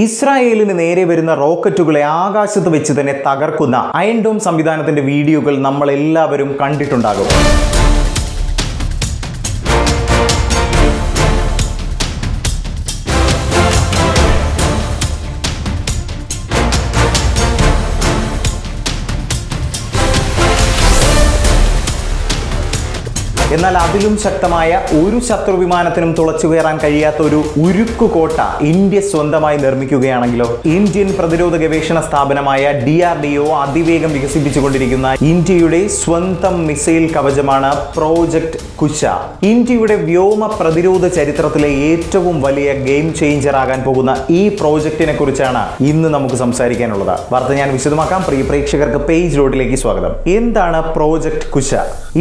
ഇസ്രായേലിന് നേരെ വരുന്ന റോക്കറ്റുകളെ ആകാശത്ത് വെച്ച് തന്നെ തകർക്കുന്ന അയൺ ഡോം സംവിധാനത്തിന്റെ വീഡിയോകൾ നമ്മൾ എല്ലാവരും കണ്ടിട്ടുണ്ടാകും. എന്നാൽ അതിലും ശക്തമായ ഒരു ശത്രു വിമാനത്തിനും തുളച്ചു കയറാൻ കഴിയാത്ത ഒരു ഉരുക്കുകോട്ട ഇന്ത്യ സ്വന്തമായി നിർമ്മിക്കുകയാണെങ്കിലോ? ഇന്ത്യൻ പ്രതിരോധ ഗവേഷണ സ്ഥാപനമായ DRDO അതിവേഗം വികസിപ്പിച്ചുകൊണ്ടിരിക്കുന്ന ഇന്ത്യയുടെ സ്വന്തം മിസൈൽ കവചമാണ് പ്രോജക്ട് കുശ. ഇന്ത്യയുടെ വ്യോമ പ്രതിരോധ ചരിത്രത്തിലെ ഏറ്റവും വലിയ ഗെയിം ചേഞ്ചർ ആകാൻ പോകുന്ന ഈ പ്രോജക്റ്റിനെ കുറിച്ചാണ് ഇന്ന് നമുക്ക് സംസാരിക്കാനുള്ളത്. വാർത്ത ഞാൻ വിശദമാക്കാം. പ്രിയ പ്രേക്ഷകർക്ക് പേജ് റോഡിലേക്ക് സ്വാഗതം. എന്താണ് പ്രോജക്ട് കുശ?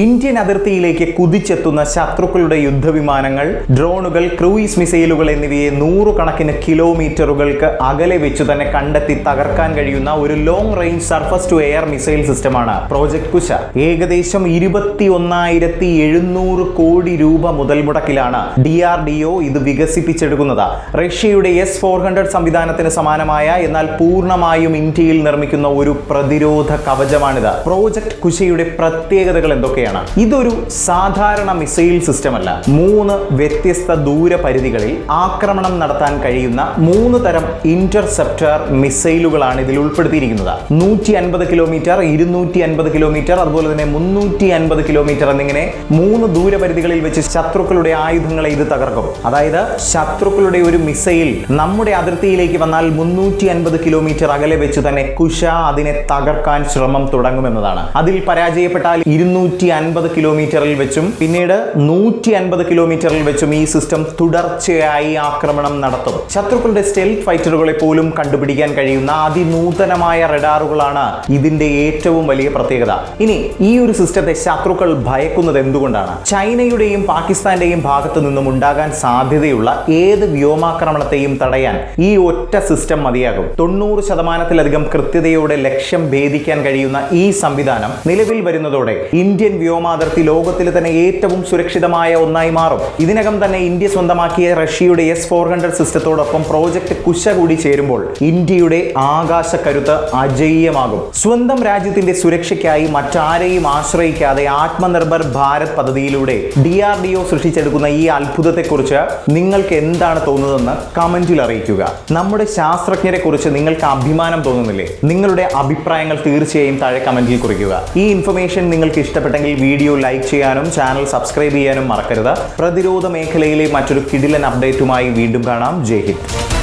ഇന്ത്യൻ അതിർത്തിയിലേക്ക് കുതിച്ചെത്തുന്ന ശത്രുക്കളുടെ യുദ്ധവിമാനങ്ങൾ, ഡ്രോണുകൾ, ക്രൂയിസ് മിസൈലുകൾ എന്നിവയെ നൂറുകണക്കിന് കിലോമീറ്ററുകൾക്ക് അകലെ വെച്ചു തന്നെ കണ്ടെത്തി തകർക്കാൻ കഴിയുന്ന ഒരു long range surface to air missile സിസ്റ്റമാണ് പ്രോജക്ട് കുശ. ഏകദേശം 21,700 കോടി രൂപ മുതൽ മുടക്കിലാണ് DRDO ഇത് വികസിപ്പിച്ചെടുക്കുന്നത്. റഷ്യയുടെ S-400 സംവിധാനത്തിന് സമാനമായ എന്നാൽ പൂർണ്ണമായും ഇന്ത്യയിൽ നിർമ്മിക്കുന്ന ഒരു പ്രതിരോധ കവചമാണിത്. പ്രോജക്ട് കുശയുടെ പ്രത്യേകതകൾ എന്തൊക്കെയാണ്? ഇതൊരു സാധാരണ മിസൈൽ സിസ്റ്റം അല്ല. 3 വ്യത്യസ്ത ദൂരപരിധികളിൽ ആക്രമണം നടത്താൻ കഴിയുന്ന 3 തരം ഇന്റർസെപ്റ്റർ മിസൈലുകളാണ് ഇതിൽ ഉൾപ്പെടുത്തിയിരിക്കുന്നത്. 150 കിലോമീറ്റർ, 250 കിലോമീറ്റർ, അതുപോലെ തന്നെ 350 കിലോമീറ്റർ എന്നിങ്ങനെ 3 ദൂരപരിധികളിൽ വെച്ച് ശത്രുക്കളുടെ ആയുധങ്ങളെ ഇത് തകർക്കും. അതായത് ശത്രുക്കളുടെ ഒരു മിസൈൽ നമ്മുടെ അതിർത്തിയിലേക്ക് വന്നാൽ 350 കിലോമീറ്റർ അകലെ വെച്ച് തന്നെ കുശ അതിനെ തകർക്കാൻ ശ്രമം തുടങ്ങുമെന്നതാണ്. അതിൽ പരാജയപ്പെട്ടാൽ 250 കിലോമീറ്ററിൽ വെച്ചും പിന്നീട് 150 കിലോമീറ്ററിൽ വെച്ചും ഈ സിസ്റ്റം തുടർച്ചയായി ആക്രമണം നടത്തും. ശത്രുക്കളുടെ സ്റ്റെൽത്ത് ഫൈറ്ററുകളെ പോലും കണ്ടുപിടിക്കാൻ കഴിയുന്ന അതിനൂതനമായ റഡാറുകളാണ് ഇതിന്റെ ഏറ്റവും വലിയ പ്രത്യേകത. ഇനി ഈ ഒരു സിസ്റ്റത്തെ ശത്രുക്കൾ ഭയക്കുന്നത് എന്തുകൊണ്ടാണ്? ചൈനയുടെയും പാകിസ്ഥാന്റെയും ഭാഗത്തു നിന്നും ഉണ്ടാകാൻ സാധ്യതയുള്ള ഏത് വ്യോമാക്രമണത്തെയും തടയാൻ ഈ ഒറ്റ സിസ്റ്റം മതിയാകും. 90% കൃത്യതയോടെ ലക്ഷ്യം ഭേദിക്കാൻ കഴിയുന്ന ഈ സംവിധാനം നിലവിൽ വരുന്നതോടെ ഇന്ത്യൻ വ്യോമാതിർത്തി ലോകത്തിലെ തന്നെ ഏറ്റവും സുരക്ഷിതമായ ഒന്നായി മാറും. ഇതിനകം തന്നെ ഇന്ത്യ സ്വന്തമാക്കിയ റഷ്യയുടെ S-400 സിസ്റ്റത്തോടൊപ്പം പ്രോജക്ട് കുശ കൂടി ചേരുമ്പോൾ ഇന്ത്യയുടെ ആകാശ കരുത്ത് അജയ്യമാകും. സ്വന്തം രാജ്യത്തിന്റെ സുരക്ഷയ്ക്കായി മറ്റാരെയും ആശ്രയിക്കാതെ ആത്മനിർഭർ ഭാരത് പദ്ധതിയിലൂടെ DRDO സൃഷ്ടിച്ചെടുക്കുന്ന ഈ അത്ഭുതത്തെക്കുറിച്ച് നിങ്ങൾക്ക് എന്താണ് തോന്നുന്നതെന്ന് കമന്റിൽ അറിയിക്കുക. നമ്മുടെ ശാസ്ത്രജ്ഞരെ കുറിച്ച് നിങ്ങൾക്ക് അഭിമാനം തോന്നുന്നില്ലേ? നിങ്ങളുടെ അഭിപ്രായങ്ങൾ തീർച്ചയായും താഴെ കമന്റിൽ കുറിക്കുക. ഈ ഇൻഫർമേഷൻ നിങ്ങൾക്ക് ഇഷ്ടപ്പെട്ടെങ്കിൽ വീഡിയോ ലൈക്ക് ചെയ്യാനും ചാനൽ സബ്സ്ക്രൈബ് ചെയ്യാനും മറക്കരുത്. പ്രതിരോധ മേഖലയിലെ മറ്റൊരു കിടിലൻ അപ്ഡേറ്റുമായി വീണ്ടും കാണാം. ജയ് ഹിന്ദ്.